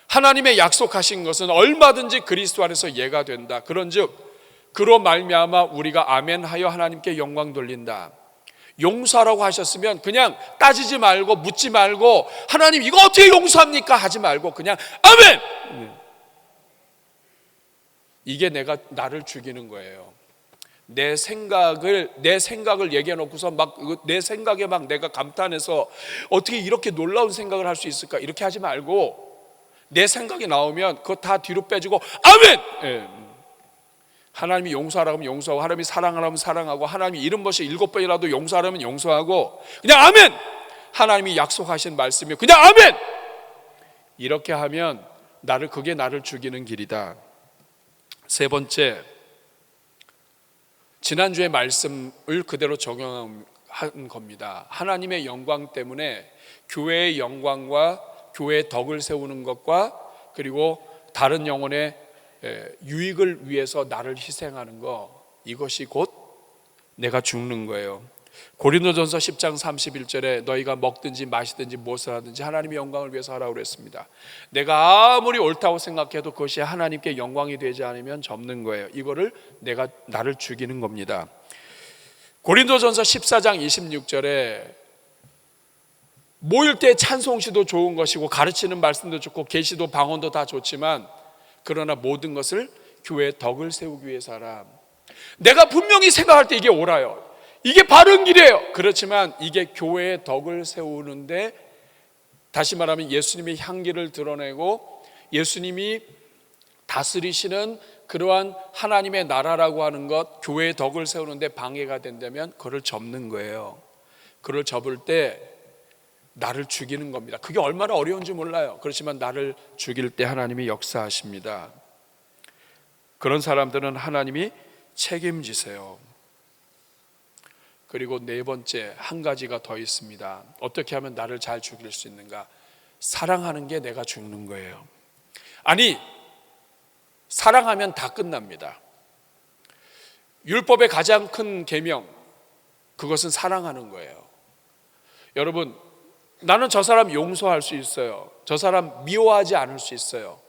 하나님의 약속하신 것은 얼마든지 그리스도 안에서 예가 된다. 그런즉 그로 말미암아 우리가 아멘하여 하나님께 영광 돌린다. 용서하라고 하셨으면 그냥 따지지 말고 묻지 말고 하나님 이거 어떻게 용서합니까? 하지 말고 그냥 아멘! 이게 나를 죽이는 거예요. 내 생각을 얘기해 놓고서 막 내 생각에 막 내가 감탄해서 어떻게 이렇게 놀라운 생각을 할 수 있을까? 이렇게 하지 말고 내 생각이 나오면 그거 다 뒤로 빼주고 아멘! 하나님이 용서하라고 하면 용서하고 하나님이 사랑하라면 사랑하고 하나님이 이런 것이 7번이라도 용서하라면 용서하고 그냥 아멘! 하나님이 약속하신 말씀이 그냥 아멘! 이렇게 하면 그게 나를 죽이는 길이다. 세 번째, 지난주의 말씀을 그대로 적용한 겁니다. 하나님의 영광 때문에 교회의 영광과 교회의 덕을 세우는 것과 그리고 다른 영혼의 유익을 위해서 나를 희생하는 것, 이것이 곧 내가 죽는 거예요. 고린도전서 10장 31절에 너희가 먹든지 마시든지 무엇을 하든지 하나님의 영광을 위해서 하라고 그랬습니다. 내가 아무리 옳다고 생각해도 그것이 하나님께 영광이 되지 않으면 접는 거예요. 이거를 나를 죽이는 겁니다. 고린도전서 14장 26절에 모일 때 찬송시도 좋은 것이고 가르치는 말씀도 좋고 계시도 방언도 다 좋지만 그러나 모든 것을 교회의 덕을 세우기 위해서 하라. 내가 분명히 생각할 때 이게 옳아요. 이게 바른 길이에요. 그렇지만 이게 교회의 덕을 세우는데, 다시 말하면 예수님의 향기를 드러내고 예수님이 다스리시는 그러한 하나님의 나라라고 하는 것, 교회의 덕을 세우는데 방해가 된다면 그걸 접는 거예요. 그걸 접을 때 나를 죽이는 겁니다. 그게 얼마나 어려운지 몰라요. 그렇지만 나를 죽일 때 하나님이 역사하십니다. 그런 사람들은 하나님이 책임지세요. 그리고 네 번째, 한 가지가 더 있습니다. 어떻게 하면 나를 잘 죽일 수 있는가? 사랑하는 게 내가 죽는 거예요. 아니, 사랑하면 다 끝납니다. 율법의 가장 큰 계명, 그것은 사랑하는 거예요. 여러분, 나는 저 사람 용서할 수 있어요. 저 사람 미워하지 않을 수 있어요.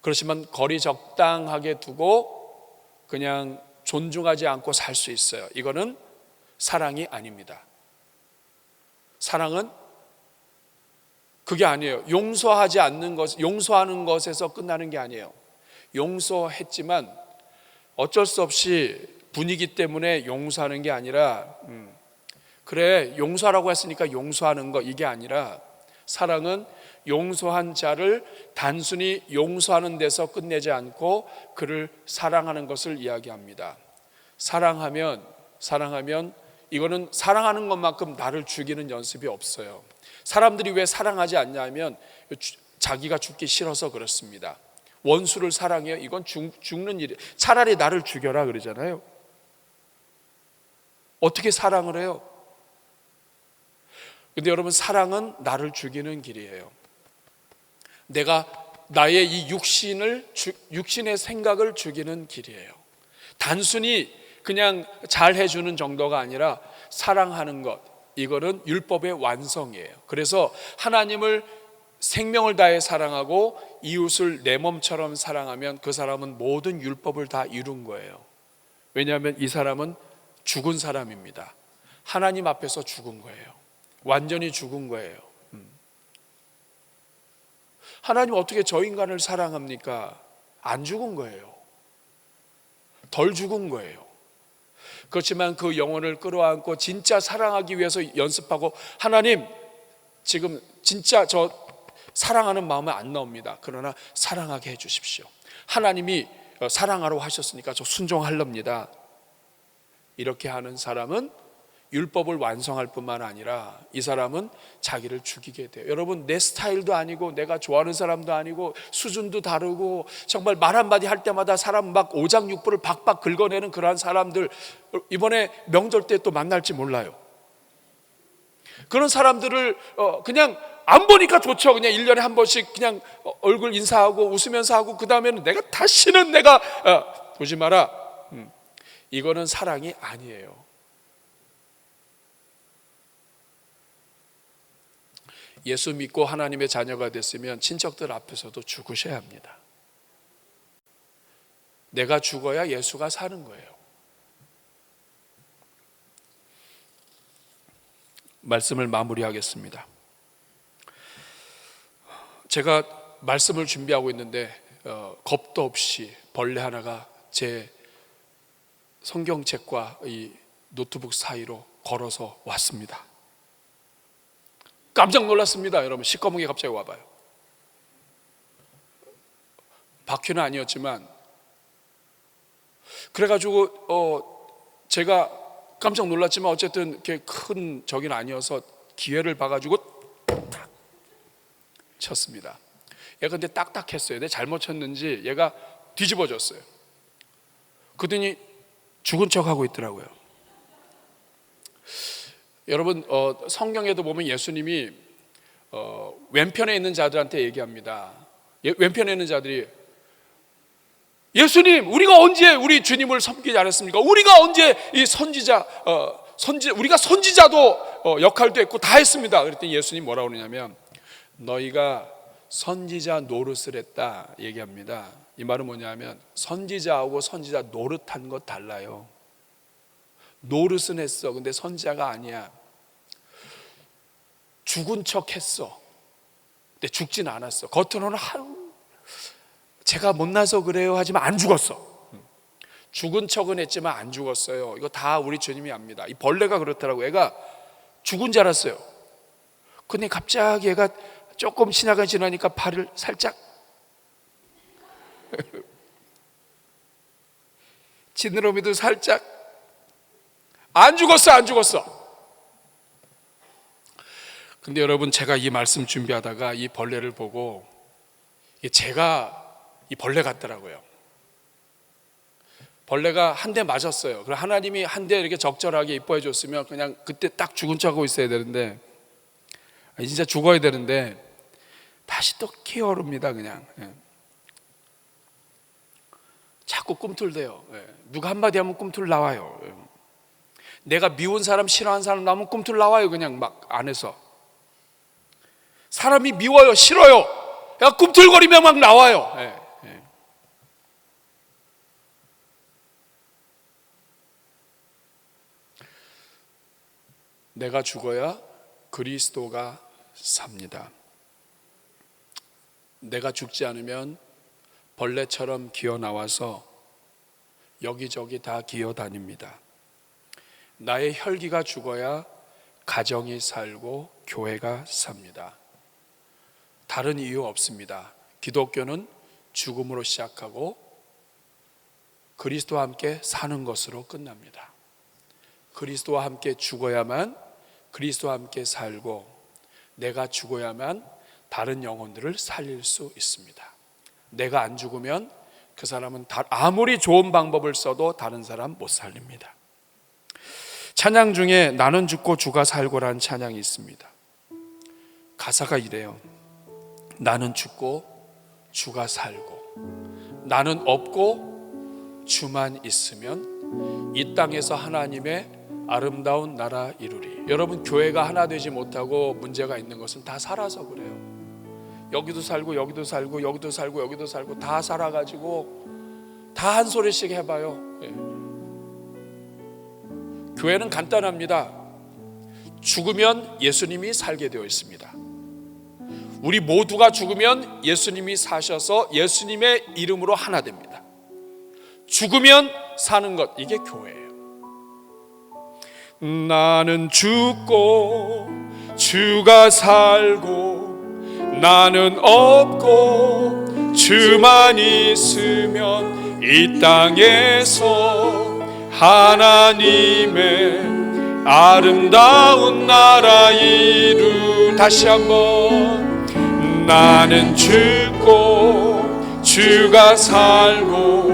그렇지만 거리 적당하게 두고 그냥 존중하지 않고 살 수 있어요. 이거는 사랑이 아닙니다. 사랑은 그게 아니에요. 용서하지 않는 것, 용서하는 것에서 끝나는 게 아니에요. 용서했지만 어쩔 수 없이 분위기 때문에 용서하는 게 아니라 그래 용서하라고 했으니까 용서하는 거, 이게 아니라 사랑은 용서한 자를 단순히 용서하는 데서 끝내지 않고 그를 사랑하는 것을 이야기합니다. 사랑하면 이거는 사랑하는 것만큼 나를 죽이는 연습이 없어요. 사람들이 왜 사랑하지 않냐면 자기가 죽기 싫어서 그렇습니다. 원수를 사랑해요? 이건 죽는 일이에요. 차라리 나를 죽여라 그러잖아요. 어떻게 사랑을 해요? 근데 여러분, 사랑은 나를 죽이는 길이에요. 내가 나의 이 육신의 생각을 죽이는 길이에요. 단순히 그냥 잘 해주는 정도가 아니라 사랑하는 것, 이거는 율법의 완성이에요. 그래서 하나님을 생명을 다해 사랑하고 이웃을 내 몸처럼 사랑하면 그 사람은 모든 율법을 다 이룬 거예요. 왜냐하면 이 사람은 죽은 사람입니다. 하나님 앞에서 죽은 거예요. 완전히 죽은 거예요. 하나님 어떻게 저 인간을 사랑합니까? 안 죽은 거예요. 덜 죽은 거예요. 그렇지만 그 영혼을 끌어안고 진짜 사랑하기 위해서 연습하고, 하나님 지금 진짜 저 사랑하는 마음은 안 나옵니다. 그러나 사랑하게 해주십시오. 하나님이 사랑하라고 하셨으니까 저 순종하렵니다. 이렇게 하는 사람은 율법을 완성할 뿐만 아니라 이 사람은 자기를 죽이게 돼요. 여러분, 내 스타일도 아니고 내가 좋아하는 사람도 아니고 수준도 다르고 정말 말 한마디 할 때마다 사람 막 오장육부를 박박 긁어내는 그러한 사람들 이번에 명절 때 또 만날지 몰라요. 그런 사람들을 그냥 안 보니까 좋죠. 그냥 1년에 한 번씩 그냥 얼굴 인사하고 웃으면서 하고 그 다음에는 내가 다시는 내가 보지 마라. 이거는 사랑이 아니에요. 예수 믿고 하나님의 자녀가 됐으면 친척들 앞에서도 죽으셔야 합니다. 내가 죽어야 예수가 사는 거예요. 말씀을 마무리하겠습니다. 제가 말씀을 준비하고 있는데 겁도 없이 벌레 하나가 제 성경책과 이 노트북 사이로 걸어서 왔습니다. 깜짝 놀랐습니다. 여러분, 시꺼먼 게 갑자기 와봐요. 바퀴는 아니었지만 그래가지고 제가 깜짝 놀랐지만 어쨌든 이렇게 큰 적은 아니어서 기회를 봐가지고 탁 쳤습니다. 얘가 근데 딱딱했어요. 내가 잘못 쳤는지 얘가 뒤집어졌어요. 그러더니 죽은 척하고 있더라고요. 여러분, 성경에도 보면 예수님이 왼편에 있는 자들한테 얘기합니다. 왼편에 있는 자들이 예수님, 우리가 언제 우리 주님을 섬기지 않았습니까? 우리가 언제 이 우리가 선지자도 역할도 했고 다 했습니다. 그랬더니 예수님 뭐라고 그러냐면 너희가 선지자 노릇을 했다 얘기합니다. 이 말은 뭐냐면 선지자하고 선지자 노릇한 거 달라요. 노릇은 했어. 근데 선지자가 아니야. 죽은 척 했어. 근데 죽진 않았어. 겉으로는 제가 못나서 그래요 하지만 안 죽었어. 죽은 척은 했지만 안 죽었어요. 이거 다 우리 주님이 압니다. 이 벌레가 그렇더라고. 얘가 죽은 줄 알았어요. 근데 갑자기 얘가 조금 지나니까 발을 살짝 지느러미도 살짝 안 죽었어. 근데 여러분, 제가 이 말씀 준비하다가 이 벌레를 보고 제가 이 벌레 같더라고요. 벌레가 한 대 맞았어요. 그럼 하나님이 한 대 이렇게 적절하게 이뻐해 줬으면 그냥 그때 딱 죽은 척하고 있어야 되는데 진짜 죽어야 되는데 다시 또 기어오릅니다. 그냥 자꾸 꿈틀대요. 누가 한마디 하면 꿈틀 나와요. 내가 미운 사람 싫어하는 사람 나오면 꿈틀 나와요. 그냥 막 안에서 사람이 미워요 싫어요 야 꿈틀거리며 막 나와요. 내가 죽어야 그리스도가 삽니다. 내가 죽지 않으면 벌레처럼 기어 나와서 여기저기 다 기어 다닙니다. 나의 혈기가 죽어야 가정이 살고 교회가 삽니다. 다른 이유 없습니다. 기독교는 죽음으로 시작하고 그리스도와 함께 사는 것으로 끝납니다. 그리스도와 함께 죽어야만 그리스도와 함께 살고 내가 죽어야만 다른 영혼들을 살릴 수 있습니다. 내가 안 죽으면 그 사람은 아무리 좋은 방법을 써도 다른 사람 못 살립니다. 찬양 중에 나는 죽고 주가 살고라는 찬양이 있습니다. 가사가 이래요. 나는 죽고 주가 살고 나는 없고 주만 있으면 이 땅에서 하나님의 아름다운 나라 이루리. 여러분, 교회가 하나 되지 못하고 문제가 있는 것은 다 살아서 그래요. 여기도 살고 여기도 살고 여기도 살고 여기도 살고 다 살아가지고 다 한 소리씩 해봐요. 교회는 간단합니다. 죽으면 예수님이 살게 되어 있습니다. 우리 모두가 죽으면 예수님이 사셔서 예수님의 이름으로 하나 됩니다. 죽으면 사는 것, 이게 교회예요. 나는 죽고 주가 살고 나는 없고 주만 있으면 이 땅에서 하나님의 아름다운 나라 이루. 다시 한번. 나는 죽고 주가 살고,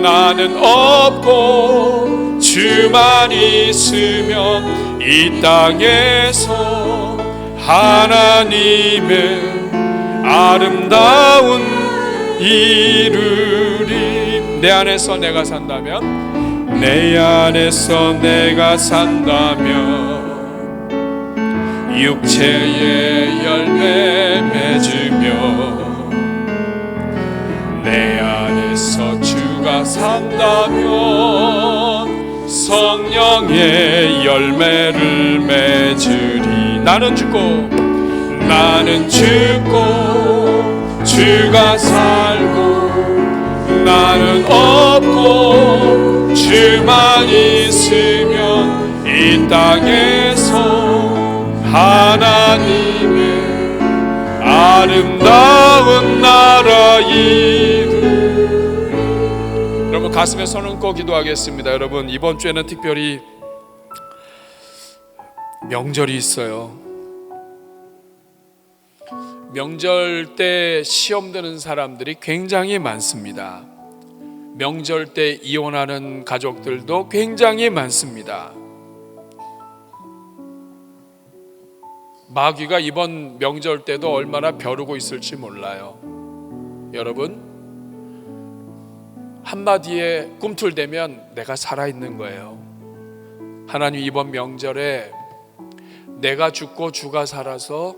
나는 없고 주만 있으면 이 땅에서 하나님의 아름다운 이루리. 내 안에서 내가 산다면, 내 안에서 내가 산다면 육체의 열매 맺으며, 내 안에서 주가 산다면 성령의 열매를 맺으리. 나는 죽고 주가 살고, 나는 없고 주만 있으면 이 땅에서 하나님의 아름다운 나라 이루. 여러분 가슴에 손 얹고 기도하겠습니다. 여러분 이번 주에는 특별히 명절이 있어요. 명절 때 시험 드는 사람들이 굉장히 많습니다. 명절 때 이혼하는 가족들도 굉장히 많습니다. 마귀가 이번 명절 때도 얼마나 벼르고 있을지 몰라요. 여러분, 한마디에 꿈틀대면 내가 살아있는 거예요. 하나님 이번 명절에 내가 죽고 주가 살아서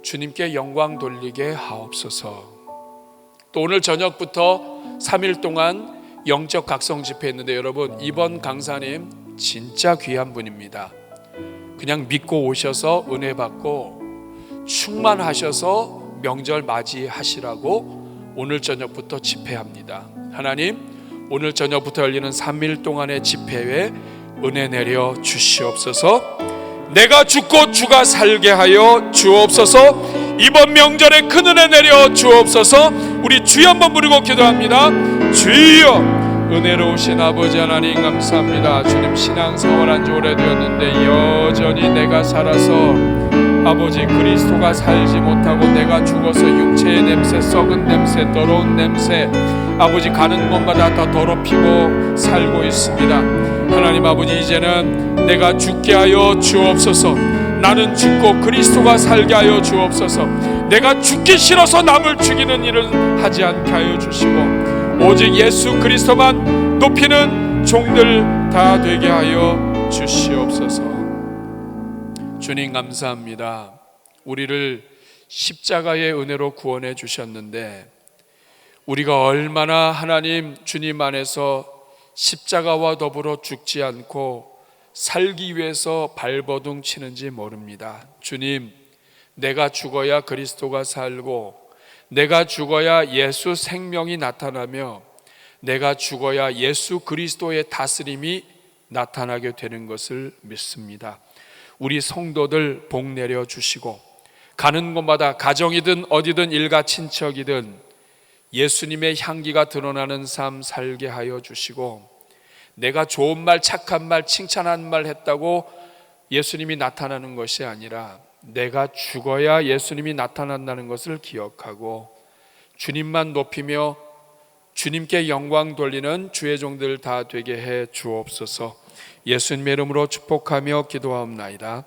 주님께 영광 돌리게 하옵소서. 또 오늘 저녁부터 3일 동안 영적 각성 집회 했는데, 여러분 이번 강사님 진짜 귀한 분입니다. 그냥 믿고 오셔서 은혜 받고 충만하셔서 명절 맞이하시라고 오늘 저녁부터 집회합니다. 하나님 오늘 저녁부터 열리는 3일 동안의 집회에 은혜 내려 주시옵소서. 내가 죽고 주가 살게 하여 주옵소서. 이번 명절에 큰 은혜 내려 주옵소서. 우리 주여 한번 부르고 기도합니다. 주여. 은혜로우신 아버지 하나님 감사합니다. 주님 신앙생활 한지 오래되었는데 여전히 내가 살아서 아버지 그리스도가 살지 못하고, 내가 죽어서 육체의 냄새, 썩은 냄새, 더러운 냄새, 아버지 가는 곳마다 더 더럽히고 살고 있습니다. 하나님 아버지 이제는 내가 죽게 하여 주옵소서. 나는 죽고 그리스도가 살게 하여 주옵소서. 내가 죽기 싫어서 남을 죽이는 일은 하지 않게 하여 주시고, 오직 예수 그리스도만 높이는 종들 다 되게 하여 주시옵소서. 주님 감사합니다. 우리를 십자가의 은혜로 구원해 주셨는데, 우리가 얼마나 하나님 주님 안에서 십자가와 더불어 죽지 않고 살기 위해서 발버둥 치는지 모릅니다. 주님, 내가 죽어야 그리스도가 살고, 내가 죽어야 예수 생명이 나타나며, 내가 죽어야 예수 그리스도의 다스림이 나타나게 되는 것을 믿습니다. 우리 성도들 복 내려 주시고, 가는 곳마다 가정이든 어디든 일가 친척이든 예수님의 향기가 드러나는 삶 살게 하여 주시고, 내가 좋은 말, 착한 말, 칭찬한 말 했다고 예수님이 나타나는 것이 아니라 내가 죽어야 예수님이 나타난다는 것을 기억하고 주님만 높이며 주님께 영광 돌리는 주의 종들 다 되게 해 주옵소서. 예수님의 이름으로 축복하며 기도하옵나이다.